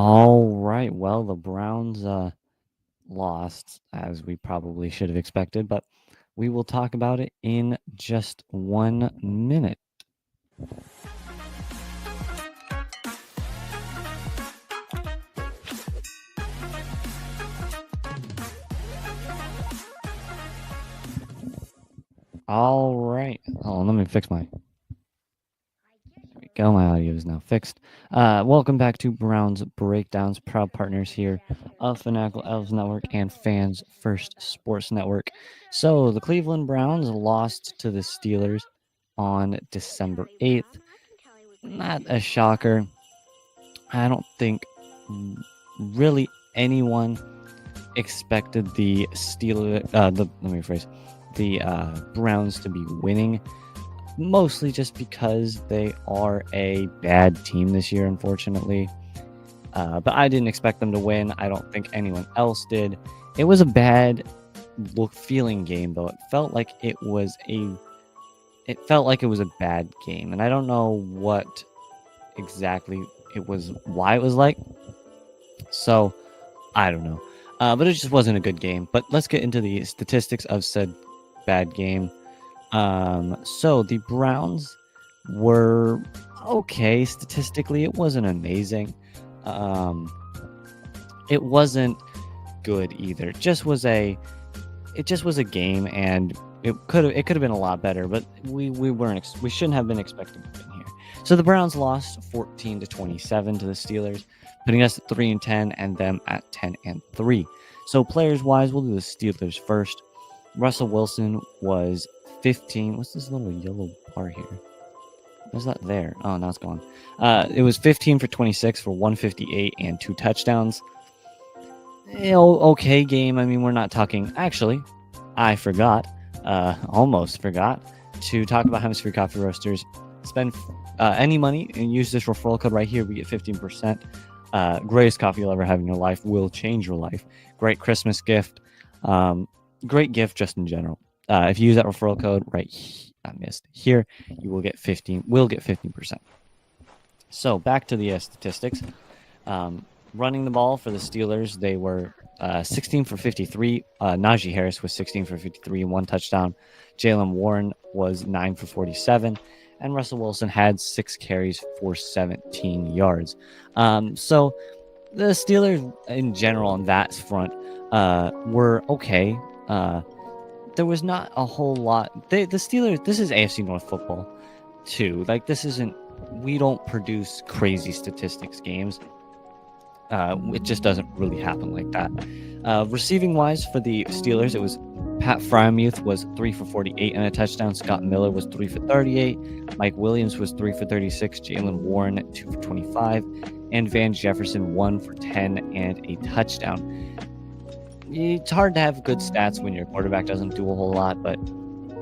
All right. Well, the Browns lost, as we probably should have expected, but we will talk about it in just 1 minute. All right. Oh, let me fix my. There we go. My audio is now fixed. Welcome back to Browns Breakdowns, proud partners here of Fanatical Elves Network and Fans First Sports Network. So the Cleveland Browns lost to the Steelers on December 8th. Not a shocker. I don't think really anyone expected the Browns to be winning, mostly just because they are a bad team this year, unfortunately. But I didn't expect them to win. I don't think anyone else did. It was a bad feeling game, though. It felt like it was a bad game, and I don't know what exactly it was, why it was like. So I don't know. But it just wasn't a good game. But let's get into the statistics of said bad game. So the Browns were okay statistically. It wasn't amazing. It wasn't good either. It just was a game, and it could have been a lot better. But we shouldn't have been expecting to win here. So the Browns lost 14-27 to the Steelers, putting us at 3-10 and them at 10-3. So players wise, we'll do the Steelers first. Russell Wilson was 15. What's this little yellow bar here? What's that there? Oh, now it's gone. It was 15 for 26 for 158 and 2 touchdowns. Okay game. I mean, we're not talking. Actually, I forgot. Almost forgot to talk about Hemisphere Coffee Roasters. Spend any money and use this referral code right here. We get 15%. Greatest coffee you'll ever have in your life. Will change your life. Great Christmas gift. Great gift just in general. If you use that referral code here, you will get 15%. So back to the statistics. Running the ball for the Steelers, they were 16 for 53. Najee Harris was 16 for 53 and 1 touchdown. Jaylen Warren was 9 for 47. And Russell Wilson had 6 carries for 17 yards. So the Steelers in general on that front were okay. There was not a whole lot. The Steelers, this is AFC North football too. Like, we don't produce crazy statistics games. It just doesn't really happen like that. Receiving wise for the Steelers, it was Pat Frymuth was 3 for 48 and a touchdown. Scott Miller was 3 for 38. Mike Williams was 3 for 36. Jaylen Warren 2 for 25, and Van Jefferson 1 for 10 and a touchdown. It's hard to have good stats when your quarterback doesn't do a whole lot, but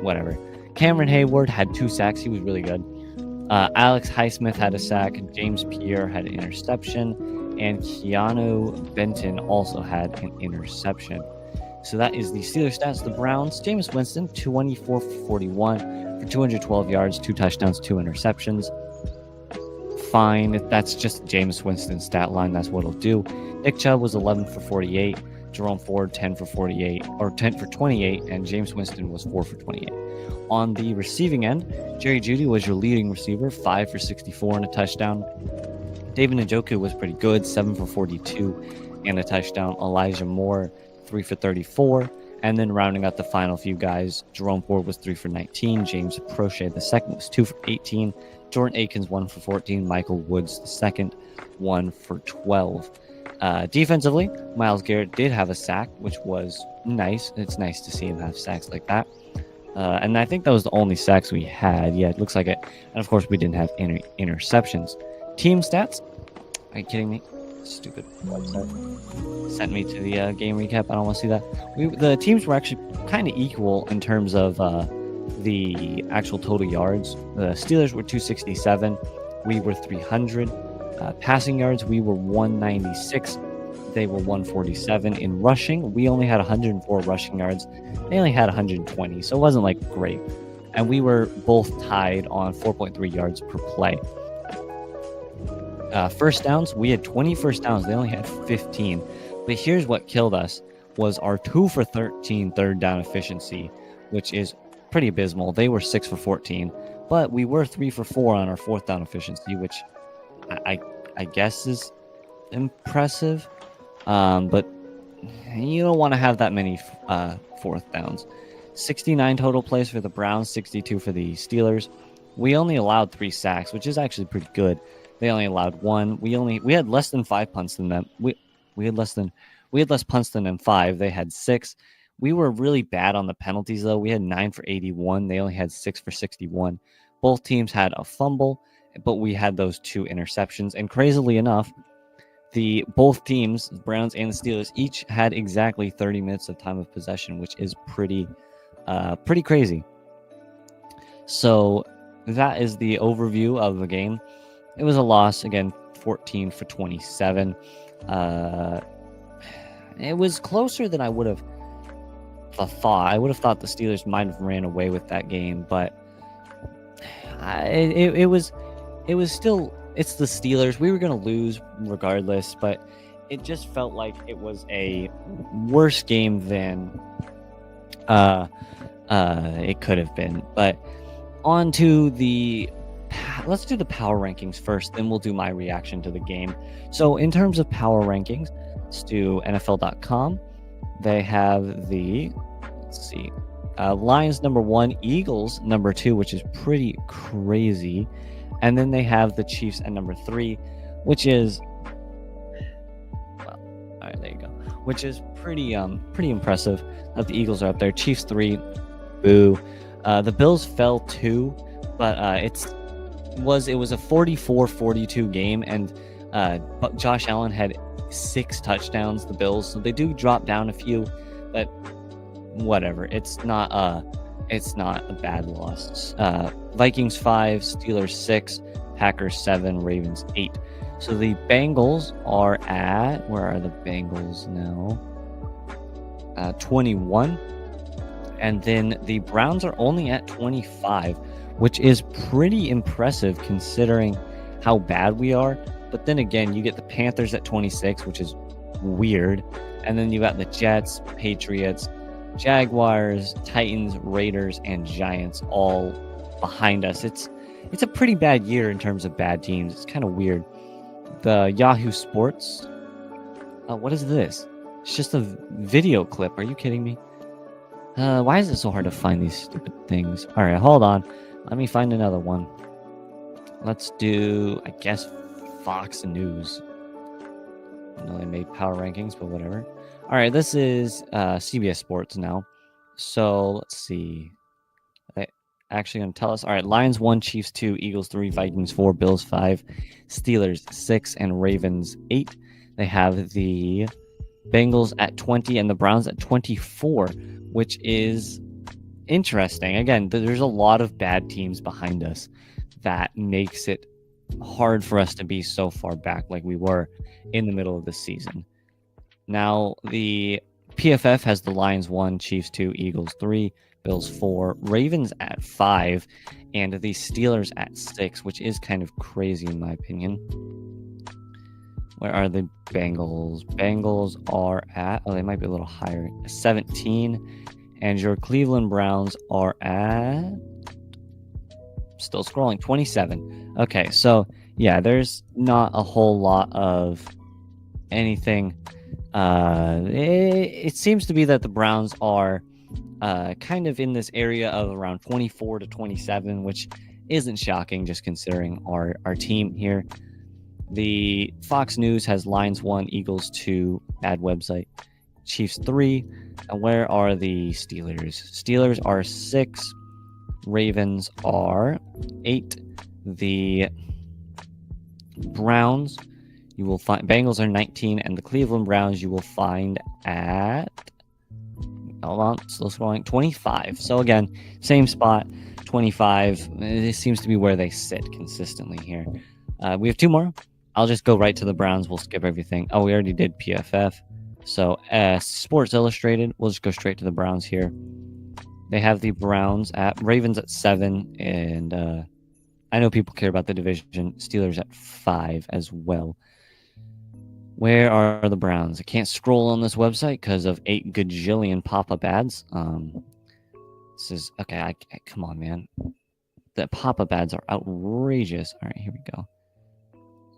whatever. Cameron Hayward had 2 sacks. He was really good. Alex Highsmith had a sack. James Pierre had an interception. And Keanu Benton also had an interception. So that is the Steelers stats. The Browns, Jameis Winston, 24 for 41 for 212 yards, 2 touchdowns, 2 interceptions. Fine. That's just Jameis Winston's stat line. That's what it'll do. Nick Chubb was 11 for 48. Jerome Ford, 10 for 48, or 10 for 28, and James Winston was 4 for 28. On the receiving end, Jerry Jeudy was your leading receiver, 5 for 64 and a touchdown. David Njoku was pretty good, 7 for 42 and a touchdown. Elijah Moore, 3 for 34. And then rounding out the final few guys, Jerome Ford was 3 for 19. James Prochet II was 2 for 18. Jordan Akins, 1 for 14. Michael Woods II, 1 for 12. Defensively, Myles Garrett did have a sack, which was nice. It's nice to see him have sacks like that. And I think that was the only sacks we had. Yeah, it looks like it. And of course, we didn't have any interceptions. Team stats? Are you kidding me? Stupid website sent me to the game recap. I don't want to see that. The teams were actually kind of equal in terms of the actual total yards. The Steelers were 267. We were 300. Passing yards, we were 196. They were 147. In rushing, we only had 104 rushing yards. They only had 120, so it wasn't like great. And we were both tied on 4.3 yards per play. First downs, we had 20 first downs. They only had 15. But here's what killed us was our 2 for 13 third down efficiency, which is pretty abysmal. They were 6 for 14, but we were 3 for 4 on our fourth down efficiency, which I guess is impressive. But you don't want to have that many fourth downs. 69 total plays for the Browns, 62 for the Steelers. We only allowed 3 sacks, which is actually pretty good. They only allowed 1. We had less than 5 punts than them. We had less punts than them 5. They had 6. We were really bad on the penalties though. We had 9 for 81. They only had 6 for 61. Both teams had a fumble, but we had those 2 interceptions. And crazily enough, both teams, the Browns and the Steelers, each had exactly 30 minutes of time of possession, which is pretty crazy. So that is the overview of the game. It was a loss, again, 14 for 27. It was closer than I would have thought. I would have thought the Steelers might have ran away with that game, but it was still, it's the Steelers. We were going to lose regardless, but it just felt like it was a worse game than it could have been. But on to let's do the power rankings first, then we'll do my reaction to the game. So in terms of power rankings, let's do NFL.com. They have let's see, Lions number 1, Eagles number 2, which is pretty crazy. And then they have the Chiefs at number 3, which is, well, all right, there you go, which is pretty impressive that the Eagles are up there. Chiefs 3, boo. The Bills fell 2, but it was a 44-42 game, and Josh Allen had 6 touchdowns, the Bills, so they do drop down a few, but whatever. It's not a bad loss. Vikings 5, Steelers 6, Packers 7, Ravens 8. So the Bengals are at, where are the Bengals now? 21. And then the Browns are only at 25, which is pretty impressive considering how bad we are. But then again, you get the Panthers at 26, which is weird. And then you got the Jets, Patriots, Jaguars, Titans, Raiders, and Giants all behind us. It's a pretty bad year in terms of bad teams. It's kind of weird. The Yahoo Sports, what is this? It's just a video clip. Are you kidding me? Why is it so hard to find these stupid things? All right, hold on. Let me find another one. Let's do, I guess, Fox News. I know they made power rankings, but whatever. All right, this is CBS Sports now. So let's see. They actually going to tell us. All right, Lions 1, Chiefs 2, Eagles 3, Vikings 4, Bills 5, Steelers 6, and Ravens 8. They have the Bengals at 20 and the Browns at 24, which is interesting. Again, there's a lot of bad teams behind us that makes it hard for us to be so far back like we were in the middle of the season. Now, the PFF has the Lions 1, Chiefs 2, Eagles 3, Bills 4, Ravens at 5, and the Steelers at 6, which is kind of crazy in my opinion. Where are the Bengals? Bengals are at, they might be a little higher, 17. And your Cleveland Browns are at, still scrolling, 27. Okay, so yeah, there's not a whole lot of anything. It seems to be that the Browns are kind of in this area of around 24 to 27, which isn't shocking just considering our team here. The Fox News has Lions 1, Eagles 2, bad website, Chiefs 3. And where are the Steelers? Steelers are 6, Ravens are 8. The Browns, you will find, Bengals are 19, and the Cleveland Browns you will find at, hold on, still scrolling, 25. So again, same spot, 25. This seems to be where they sit consistently here. We have 2 more. I'll just go right to the Browns. We'll skip everything. Oh, we already did PFF. So Sports Illustrated, we'll just go straight to the Browns here. They have the Browns at Ravens at 7 and I know people care about the division. Steelers at 5 as well. Where are the Browns? I can't scroll on this website because of 8 gajillion pop-up ads. This is okay. Come on, man. The pop-up ads are outrageous. All right, here we go.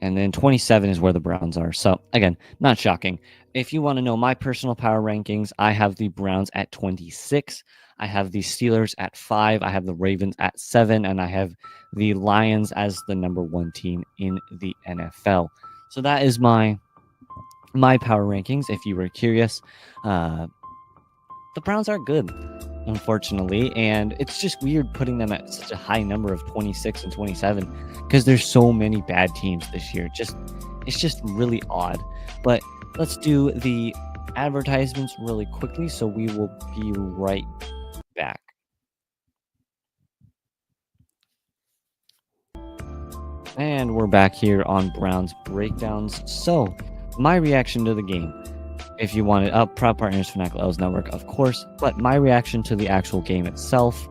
And then 27 is where the Browns are. So again, not shocking. If you want to know my personal power rankings, I have the Browns at 26. I have the Steelers at 5. I have the Ravens at 7. And I have the Lions as the number 1 team in the NFL. So that is my power rankings. If you were curious, the Browns are good, unfortunately, and it's just weird putting them at such a high number of 26 and 27 because there's so many bad teams this year. It's just really odd. But let's do the advertisements really quickly, so we will be right back. And we're back here on Browns Breakdowns. So, my reaction to the game. If you wanted proud partners Fanatical L's Network, of course, but my reaction to the actual game itself,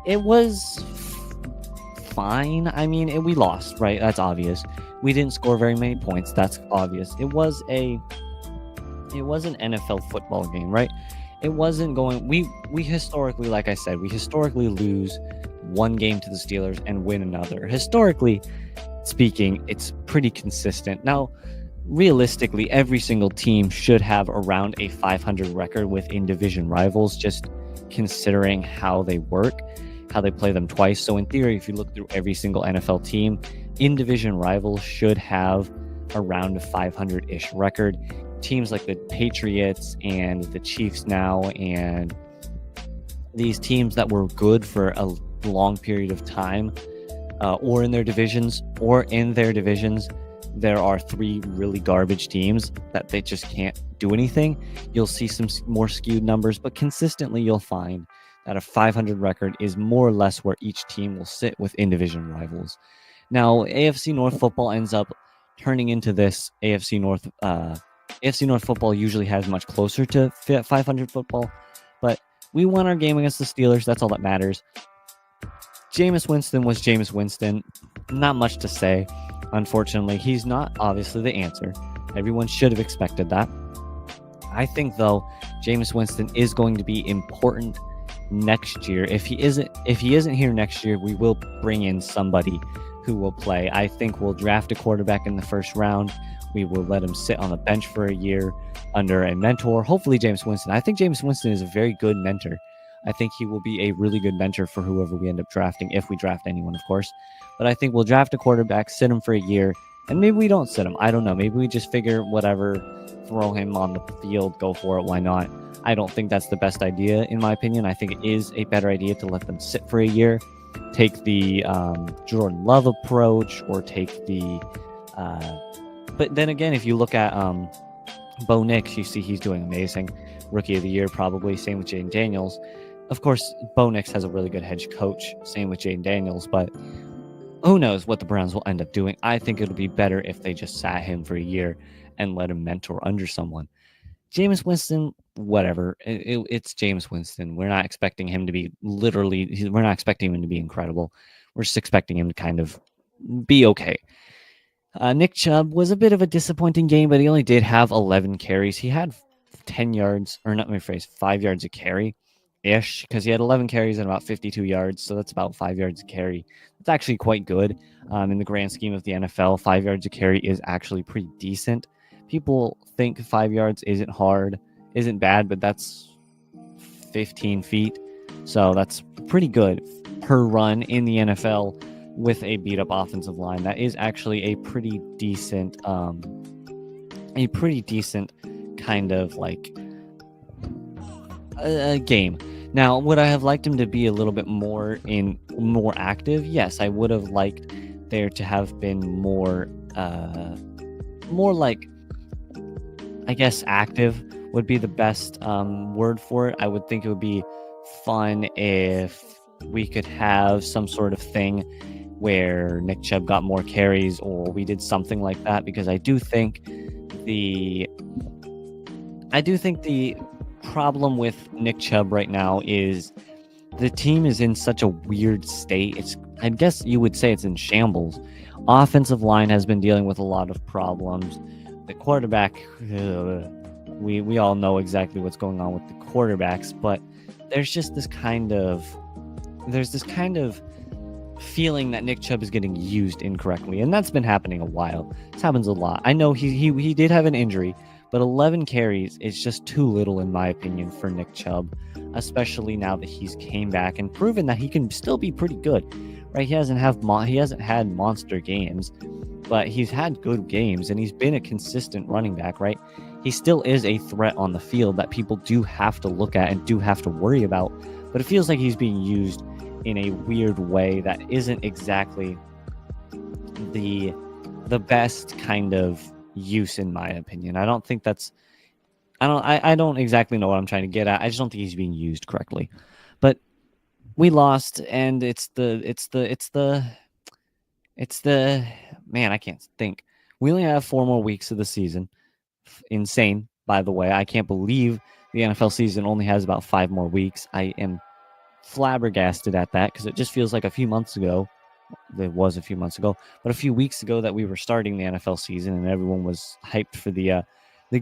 it was fine. I mean, we lost, right? That's obvious. We didn't score very many points. That's obvious. It was an NFL football game, right? It wasn't going. We historically, like I said, we historically lose one game to the Steelers and win another. Historically speaking, it's pretty consistent. Now, realistically, every single team should have around a 500 record within division rivals, just considering how they work, how they play them twice. So in theory, if you look through every single NFL team, in division rivals should have around a 500-ish record. Teams like the Patriots and the Chiefs now, and these teams that were good for a long period of time, or in their divisions, there are 3 really garbage teams that they just can't do anything. You'll see some more skewed numbers, but consistently you'll find that a 500 record is more or less where each team will sit within division rivals. Now, AFC North football ends up turning into this. AFC North football usually has much closer to 500 football, but we won our game against the Steelers. That's all that matters. Jameis Winston was Jameis Winston. Not much to say. Unfortunately, he's not obviously the answer. Everyone should have expected that. I think, though, Jameis Winston is going to be important next year. If he isn't here next year, we will bring in somebody who will play. I think we'll draft a quarterback in the first round. We will let him sit on the bench for a year under a mentor. Hopefully, Jameis Winston. I think Jameis Winston is a very good mentor. I think he will be a really good mentor for whoever we end up drafting, if we draft anyone, of course. But I think we'll draft a quarterback, sit him for a year, and maybe we don't sit him. I don't know. Maybe we just figure whatever, throw him on the field, go for it. Why not? I don't think that's the best idea, in my opinion. I think it is a better idea to let them sit for a year, take the Jordan Love approach, or take the... but then again, if you look at Bo Nix, you see he's doing amazing. Rookie of the year, probably. Same with Jaden Daniels. Of course, Bo Nix has a really good hedge coach. Same with Jaden Daniels, but who knows what the Browns will end up doing. I think it'll be better if they just sat him for a year and let him mentor under someone. Jameis Winston, whatever. It's Jameis Winston. We're not expecting him to be we're not expecting him to be incredible. We're just expecting him to kind of be okay. Nick Chubb was a bit of a disappointing game, but he only did have 11 carries. He had 5 yards a carry ish, because he had 11 carries and about 52 yards. So that's about 5 yards a carry. It's actually quite good in the grand scheme of the NFL. 5 yards a carry is actually pretty decent. People think 5 yards isn't bad, but that's 15 feet. So that's pretty good per run in the NFL with a beat up offensive line. That is actually a pretty decent kind of like a game. Now, would I have liked him to be a little bit more active? Yes, I would have liked there to have been more like, I guess, active would be the best word for it. I would think it would be fun if we could have some sort of thing where Nick Chubb got more carries, or we did something like that, because I do think the problem with Nick Chubb right now is the team is in such a weird state. I guess you would say it's in shambles. Offensive line has been dealing with a lot of problems. The quarterback, we all know exactly what's going on with the quarterbacks, but there's this kind of feeling that Nick Chubb is getting used incorrectly, and that's been happening a while. This happens a lot. I know he did have an injury, but 11 carries is just too little in my opinion for Nick Chubb, especially now that he's came back and proven that he can still be pretty good. Right? He hasn't had monster games, but he's had good games, and he's been a consistent running back, right? He still is a threat on the field that people do have to look at and do have to worry about, but it feels like he's being used in a weird way that isn't exactly the best kind of use, in my opinion. I don't think that's I don't exactly know what I'm trying to get at. I just don't think he's being used correctly. But we lost, and it's the man, I can't think. We only have 4 more weeks of the season. Insane, by the way. I can't believe the NFL season only has about 5 more weeks. I am flabbergasted at that because it just feels like a few months ago. It was a few months ago, but a few weeks ago that we were starting the NFL season, and everyone was hyped for the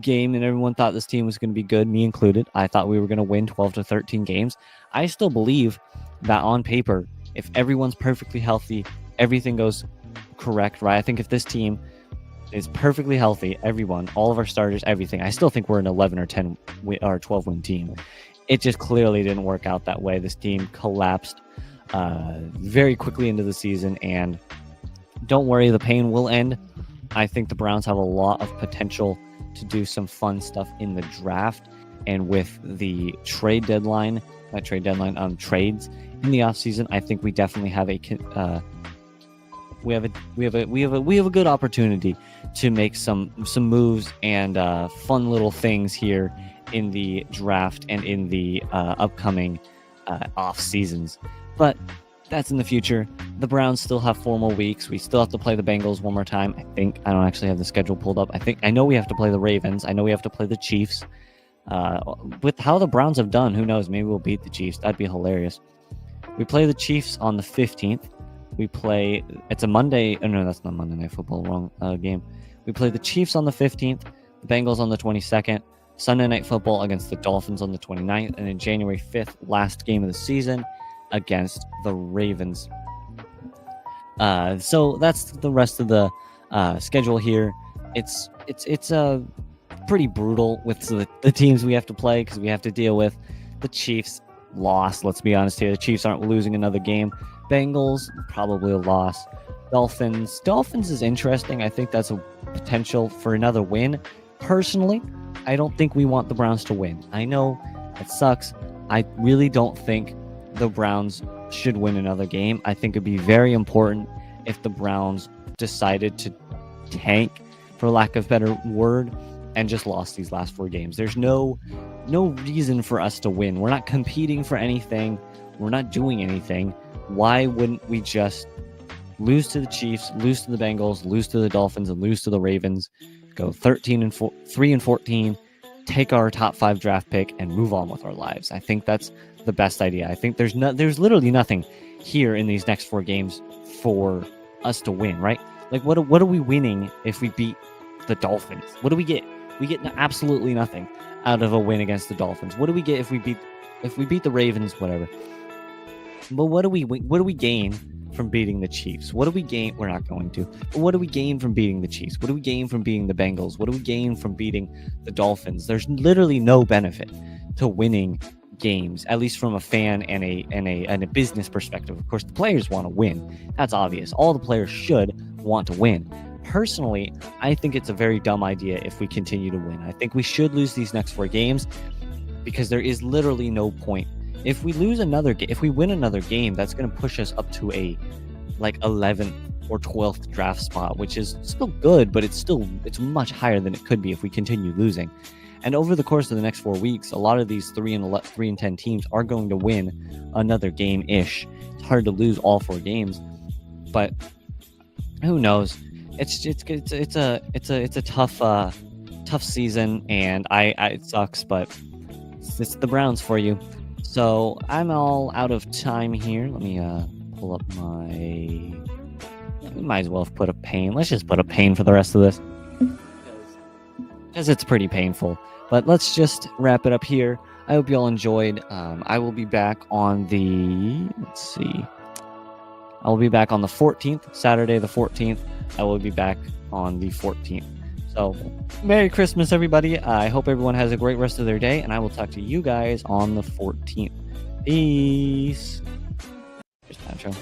game, and everyone thought this team was going to be good, me included. I thought we were going to win 12 to 13 games. I still believe that on paper, if everyone's perfectly healthy, everything goes correct, right? I think if this team is perfectly healthy, everyone, all of our starters, everything, I still think we're an 11 or 10 or 12 win team. It just clearly didn't work out that way. This team collapsed very quickly into the season, and don't worry, the pain will end. I think the Browns have a lot of potential to do some fun stuff in the draft, and with the trades in the offseason, I think we definitely have we have a good opportunity to make some moves and fun little things here in the draft and in the upcoming off seasons. But that's in the future. The Browns still have 4 more weeks. We still have to play the Bengals one more time. I think I don't actually have the schedule pulled up. I know we have to play the Ravens. I know we have to play the Chiefs. With how the Browns have done, who knows? Maybe we'll beat the Chiefs. That'd be hilarious. We play the Chiefs on the 15th. It's a Monday. Oh, no, that's not Monday Night Football. Wrong game. We play the Chiefs on the 15th, the Bengals on the 22nd, Sunday Night Football against the Dolphins on the 29th, and then January 5th, last game of the season, against the Ravens. So that's the rest of the schedule here. It's pretty brutal with the teams we have to play, because we have to deal with the Chiefs. Loss, let's be honest here. The Chiefs aren't losing another game. Bengals, probably a loss. Dolphins is interesting. I think that's a potential for another win. Personally, I don't think we want the Browns to win. I know it sucks. I really don't think the Browns should win another game. I think it'd be very important if the Browns decided to tank, for lack of a better word, and just lost these last 4 games. There's no reason for us to win. We're not competing for anything. We're not doing anything. Why wouldn't we just lose to the Chiefs, lose to the Bengals, lose to the Dolphins, and lose to the Ravens, go 3-14, take our top 5 draft pick, and move on with our lives? I think that's the best idea. I think there's literally nothing here in these next 4 games for us to win, right? Like, what are we winning if we beat the Dolphins? What do we get? We get absolutely nothing out of a win against the Dolphins. What do we get if we beat the Ravens? Whatever. But what do we gain from beating the Chiefs? What do we gain? We're not going to. But what do we gain from beating the Chiefs? What do we gain from beating the Bengals? What do we gain from beating the Dolphins? There's literally no benefit to winning games, at least from a fan and a business perspective. Of course, the players want to win. That's obvious. All the players should want to win. Personally, I think it's a very dumb idea if we continue to win. I think we should lose these next 4 games, because there is literally no point. If we win another game, that's going to push us up to a 11th or 12th draft spot, which is still good, but it's much higher than it could be if we continue losing. And over the course of the next 4 weeks, a lot of these 3-10 teams are going to win another game-ish. It's hard to lose all 4 games, but who knows? It's a tough season, and it sucks, but it's the Browns for you. So I'm all out of time here. Let me pull up my. We might as well put a pain. Let's just put a pain for the rest of this, because it's pretty painful. But let's just wrap it up here. I hope you all enjoyed. I will be back on the. Let's see. I will be back on the 14th, Saturday the 14th. I will be back on the 14th. So, Merry Christmas, everybody. I hope everyone has a great rest of their day, and I will talk to you guys on the 14th. Peace. Here's Nacho.